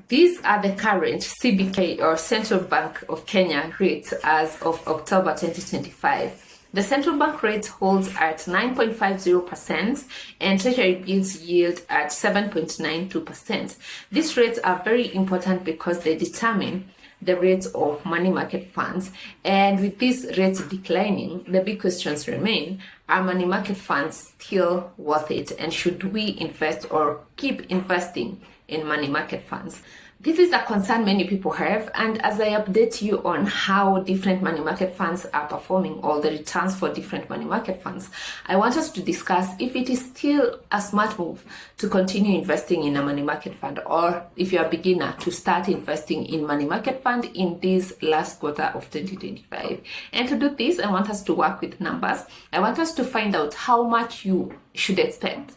These are the current CBK or Central Bank of Kenya rates as of October 2025. The central bank rate holds at 9.50% and Treasury bills yield at 7.92%. These rates are very important because they determine the rates of money market funds, and with these rates declining, the big questions remain: are money market funds still worth it, and should we invest or keep investing in money market funds? This is a concern many people have, and as I update you on how different money market funds are performing, or the returns for different money market funds, I want us to discuss if it is still a smart move to continue investing in a money market fund, or if you're a beginner, to start investing in money market fund in this last quarter of 2025. And to do this, I want us to work with numbers. I want us to find out how much you should expect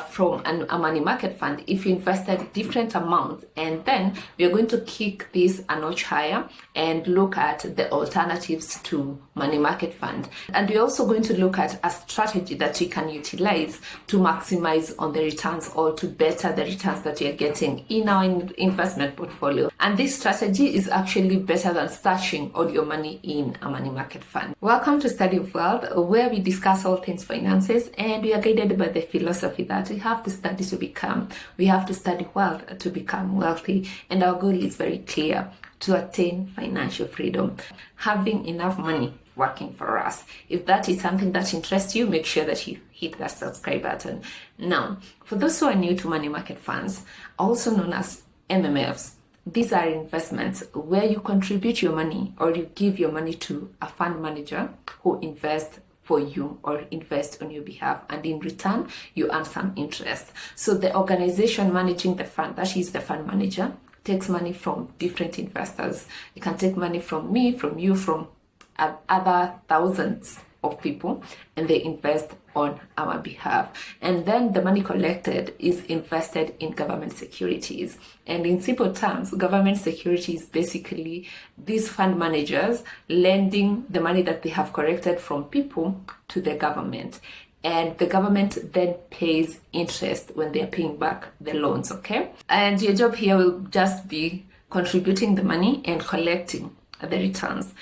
from a money market fund if you invested different amounts, and then we are going to kick this a notch higher and look at the alternatives to money market fund. And we're also going to look at a strategy that you can utilize to maximize on the returns, or to better the returns that you're getting in our investment portfolio. And this strategy is actually better than stashing all your money in a money market fund. Welcome to Study of Wealth, where we discuss all things finances, and we are guided by the philosophy that we have to study to become, we have to study wealth to become wealthy, and our goal is very clear: to attain financial freedom, having enough money working for us. If that is something that interests you, make sure that you hit that subscribe button. Now, for those who are new to money market funds, also known as MMFs, these are investments where you contribute your money, or you give your money to a fund manager who invests for you or invest on your behalf, and in return you earn some interest. So the organization managing the fund, that is the fund manager, takes money from different investors. You can take money from me, from you, from other thousands of people, and they invest on our behalf. And then the money collected is invested in government securities. And in simple terms, government securities basically these fund managers lending the money that they have collected from people to the government. And the government then pays interest when they are paying back the loans, okay? And your job here will just be contributing the money and collecting the returns.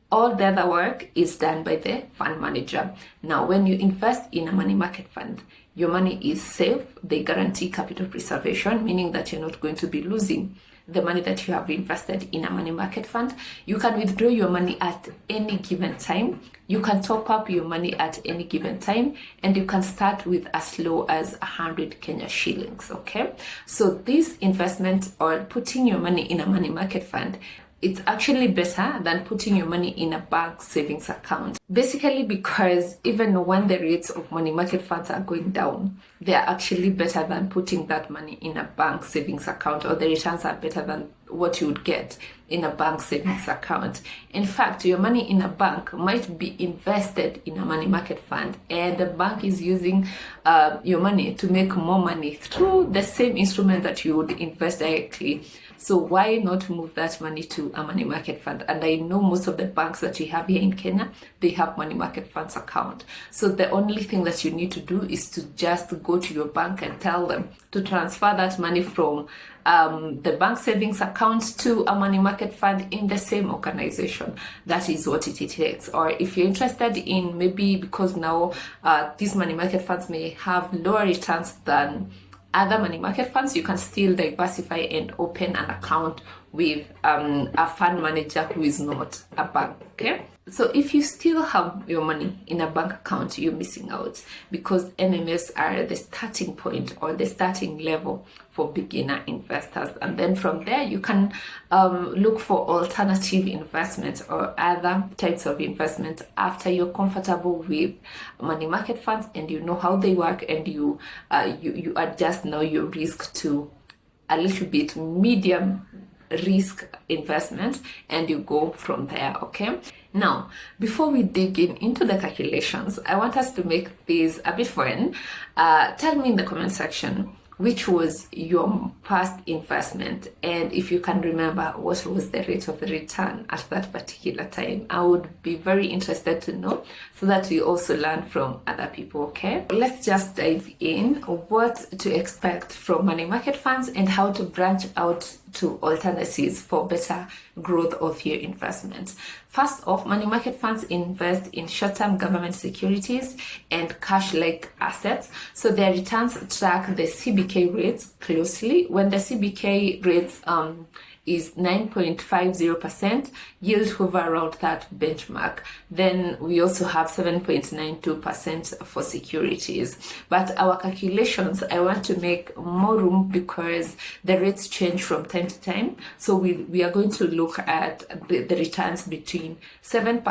All the other work is done by the fund manager. Now, when you invest in a money market fund, your money is safe. They guarantee capital preservation, meaning that you're not going to be losing the money that you have invested in a money market fund. You can withdraw your money at any given time. You can top up your money at any given time, and you can start with as low as 100 Kenya shillings, okay? So this investment, or putting your money in a money market fund, it's actually better than putting your money in a bank savings account. Basically because even when the rates of money market funds are going down, they are actually better than putting that money in a bank savings account, or the returns are better than what you would get in a bank savings account. In fact, your money in a bank might be invested in a money market fund, and the bank is using your money to make more money through the same instrument that you would invest directly. So why not move that money to a money market fund? And I know most of the banks that we have here in Kenya, they have money market funds account. So the only thing that you need to do is to just go to your bank and tell them to transfer that money from the bank savings account to a money market fund in the same organization. That is what it takes. Or if you're interested in, maybe because now these money market funds may have lower returns than other money market funds, you can still diversify and open an account with a fund manager who is not a bank, okay? So if you still have your money in a bank account, you're missing out, because MMFs are the starting point, or the starting level for beginner investors. And then from there, you can look for alternative investments or other types of investments after you're comfortable with money market funds and you know how they work, and you adjust now your risk to a little bit medium risk investment, and you go from there, okay? Now, before we dig into the calculations, I want us to make this a bit fun. Tell me in the comment section which was your past investment, and if you can remember what was the rate of the return at that particular time. I would be very interested to know, so that we also learn from other people, okay? Let's just dive in what to expect from money market funds and how to branch out to alternatives for better growth of your investments. First off, money market funds invest in short-term government securities and cash-like assets. So their returns track the CBK rates closely. When the CBK rates is 9.50%, yield hover around that benchmark. Then we also have 7.92% for securities. But our calculations, I want to make more room because the rates change from time to time. So we are going to look at the returns between 7%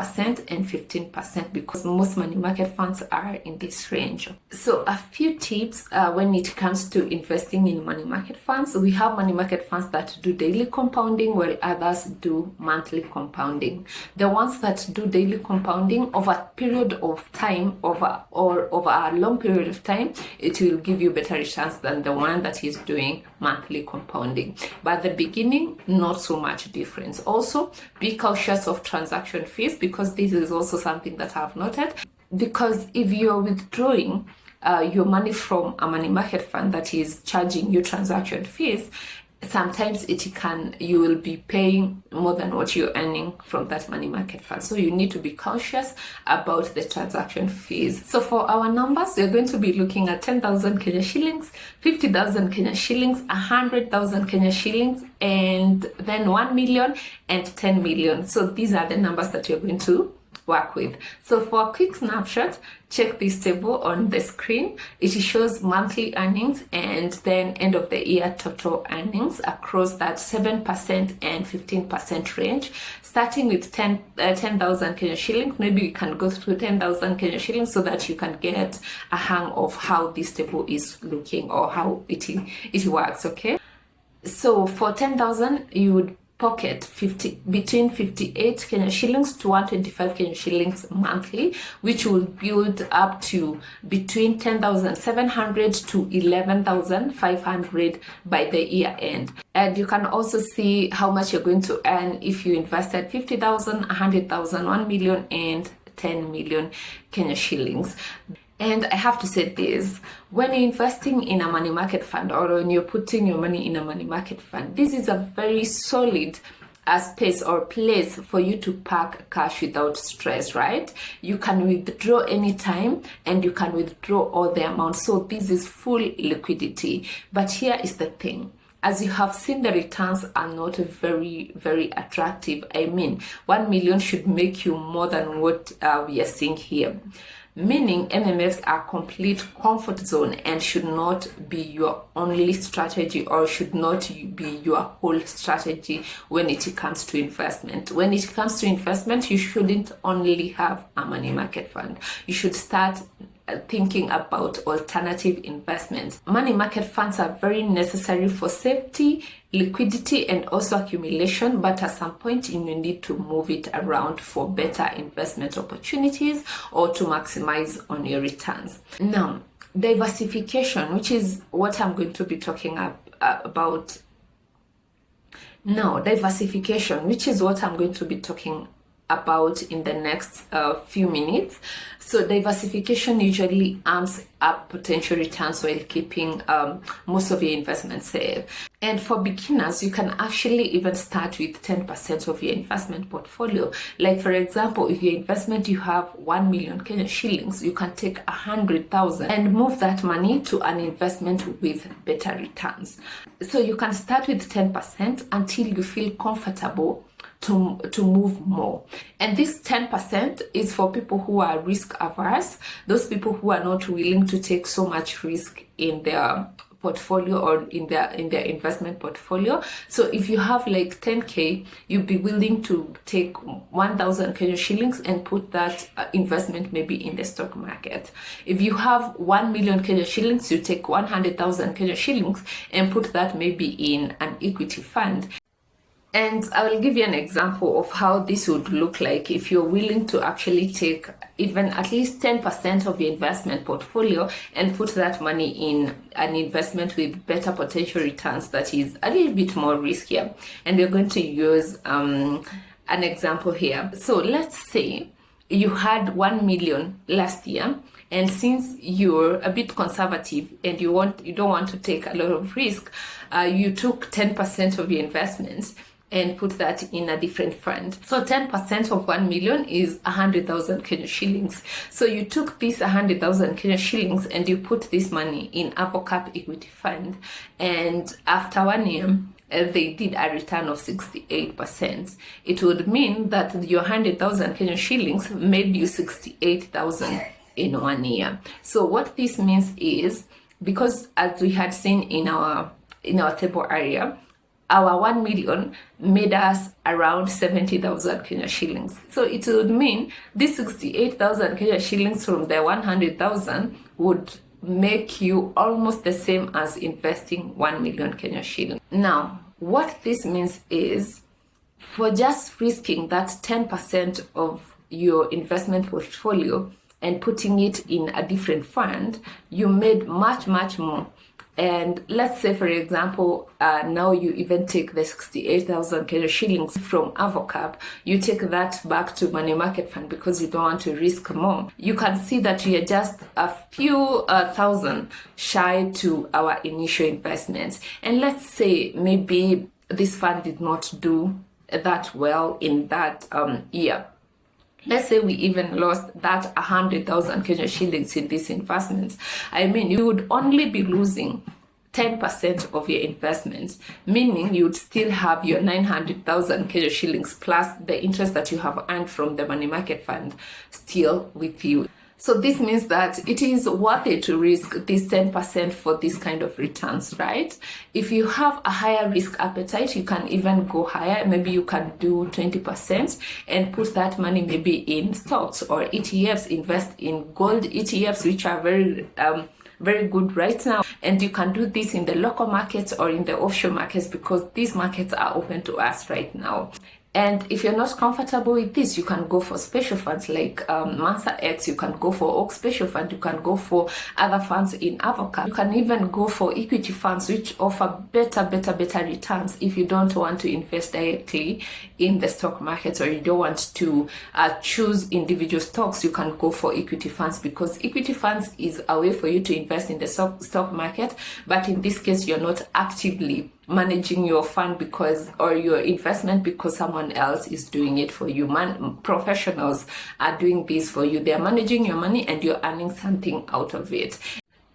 and 15% because most money market funds are in this range. So a few tips when it comes to investing in money market funds. We have money market funds that do daily compounding while others do monthly compounding. The ones that do daily compounding over a period of time, over a long period of time, it will give you better returns than the one that is doing monthly compounding. But at the beginning, not so much difference. Also, be cautious of transaction fees because this is also something that I've noted. Because if you're withdrawing your money from a money market fund that is charging you transaction fees, sometimes you will be paying more than what you're earning from that money market fund. So you need to be cautious about the transaction fees. So for our numbers, we're going to be looking at 10,000 Kenya shillings, 50,000 Kenya shillings, 100,000 Kenya shillings, and then 1 million and 10 million. So these are the numbers that you're going to work with. So for a quick snapshot, check this table on the screen. It shows monthly earnings and then end of the year total earnings across that 7% and 15% range. Starting with 10,000 Kenya shillings, maybe you can go through 10,000 Kenya shillings so that you can get a hang of how this table is looking or how it works, okay? So for 10,000, you would pocket between 58 Kenya shillings to 125 Kenya shillings monthly, which will build up to between 10,700 to 11,500 by the year end. And you can also see how much you're going to earn if you invested 50,000, 100,000, 1 million, and 10 million Kenya shillings. And I have to say this, when you're investing in a money market fund or when you're putting your money in a money market fund, this is a very solid space or place for you to park cash without stress, right? You can withdraw anytime and you can withdraw all the amount. So this is full liquidity. But here is the thing. As you have seen, the returns are not very, very attractive. I mean, 1 million should make you more than what we are seeing here. Meaning MMFs are complete comfort zone and should not be your only strategy or should not be your whole strategy when it comes to investment. When it comes to investment, you shouldn't only have a money market fund. You should start thinking about alternative investments. Money market funds are very necessary for safety, liquidity, and also accumulation, but at some point you need to move it around for better investment opportunities or to maximize on your returns. Now, diversification, which is what I'm going to be talking about. Now, diversification, which is what I'm going to be talking about in the next few minutes. So diversification usually amps up potential returns while keeping most of your investments safe. And for beginners, you can actually even start with 10% of your investment portfolio. Like for example, if your investment you have 1 million Kenya shillings, you can take 100,000 and move that money to an investment with better returns. So you can start with 10% until you feel comfortable to move more. And this 10% is for people who are risk averse, those people who are not willing to take so much risk in their portfolio or in their investment portfolio. So if you have like 10k, you'd be willing to take 1,000 Kenya shillings and put that investment maybe in the stock market. If you have 1 million Kenya shillings, you take 100,000 Kenya shillings and put that maybe in an equity fund. And I will give you an example of how this would look like if you're willing to actually take even at least 10% of your investment portfolio and put that money in an investment with better potential returns that is a little bit more riskier. And we're going to use an example here. So let's say you had 1 million last year And since you're a bit conservative and you don't want to take a lot of risk, you took 10% of your investments and put that in a different fund. So 10% of 1 million is 100,000 Kenya shillings. So you took this 100,000 Kenya shillings and you put this money in Avocap equity fund. And after 1 year, they did a return of 68%. It would mean that your 100,000 Kenya shillings made you 68,000 in 1 year. So what this means is, because as we had seen in our table area, our 1 million made us around 70,000 Kenya shillings. So it would mean this 68,000 Kenya shillings from the 100,000 would make you almost the same as investing 1 million Kenya shillings. Now, what this means is, for just risking that 10% of your investment portfolio and putting it in a different fund, you made much, much more. And let's say, for example, now you even take the 68,000 Kenya shillings from Avocap, you take that back to money market fund because you don't want to risk more. You can see that we are just a few thousand shy to our initial investments. And let's say maybe this fund did not do that well in that year. Let's say we even lost that 100,000 Kenya shillings in these investments. I mean, you would only be losing 10% of your investments, meaning you'd still have your 900,000 Kenya shillings plus the interest that you have earned from the money market fund still with you. So this means that it is worth it to risk this 10% for this kind of returns, right? If you have a higher risk appetite, you can even go higher. Maybe you can do 20% and put that money maybe in stocks or ETFs, invest in gold ETFs, which are very good right now. And you can do this in the local markets or in the offshore markets because these markets are open to us right now. And if you're not comfortable with this, you can go for special funds like Mansa X, you can go for Oak Special Fund, you can go for other funds in Avocado. You can even go for equity funds which offer better returns if you don't want to invest directly in the stock markets or you don't want to choose individual stocks. You can go for equity funds because equity funds is a way for you to invest in the stock market, but in this case, you're not actively managing your fund or your investment because someone else is doing it for you. Professionals are doing this for you. They are managing your money and you're earning something out of it.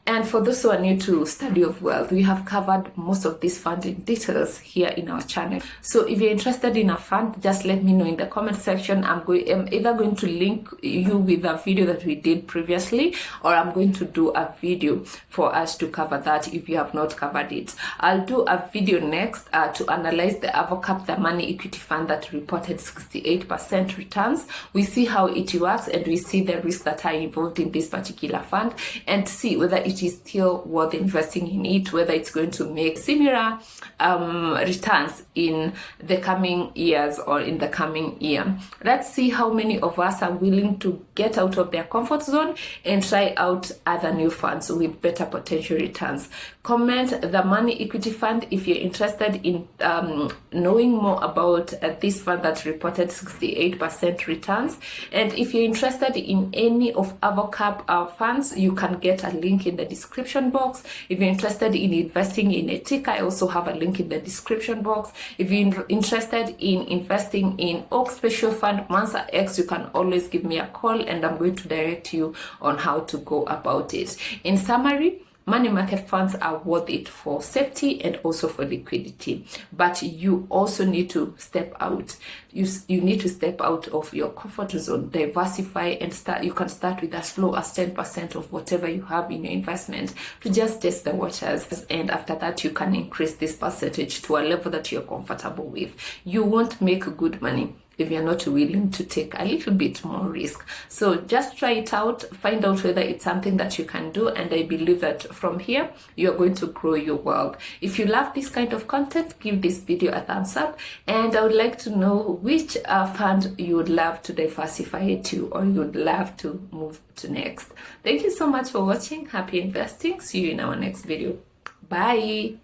And for those who are new to Study of Wealth, we have covered most of these funding details here in our channel. So if you're interested in a fund, just let me know in the comment section. I'm either going to link you with a video that we did previously, or I'm going to do a video for us to cover that if you have not covered it. I'll do a video next to analyze the Avocap, the money equity fund that reported 68% returns. We see how it works and we see the risks that are involved in this particular fund and see whether it is still worth investing in it, whether it's going to make similar returns in the coming years or in the coming year. Let's see how many of us are willing to get out of their comfort zone and try out other new funds with better potential returns. Comment the money equity fund if you're interested in knowing more about this fund that reported 68% returns. And if you're interested in any of Avocap funds, you can get a link in the description box. If you're interested in investing in a tick, I also have a link in the description box. If you're interested in investing in Oak Special Fund, Mansa X, you can always give me a call and I'm going to direct you on how to go about it. In summary, money market funds are worth it for safety and also for liquidity, but you also need to step out. You need to step out of your comfort zone, diversify, and start. You can start with as low as 10% of whatever you have in your investment to just test the waters, and after that you can increase this percentage to a level that you're comfortable with. You won't make good money if you're not willing to take a little bit more risk. So just try it out, find out whether it's something that you can do, and I believe that from here you're going to grow your wealth. If you love this kind of content, give this video a thumbs up, and I would like to know which fund you would love to diversify to or you would love to move to next. Thank you so much for watching. Happy investing. See you in our next video. Bye.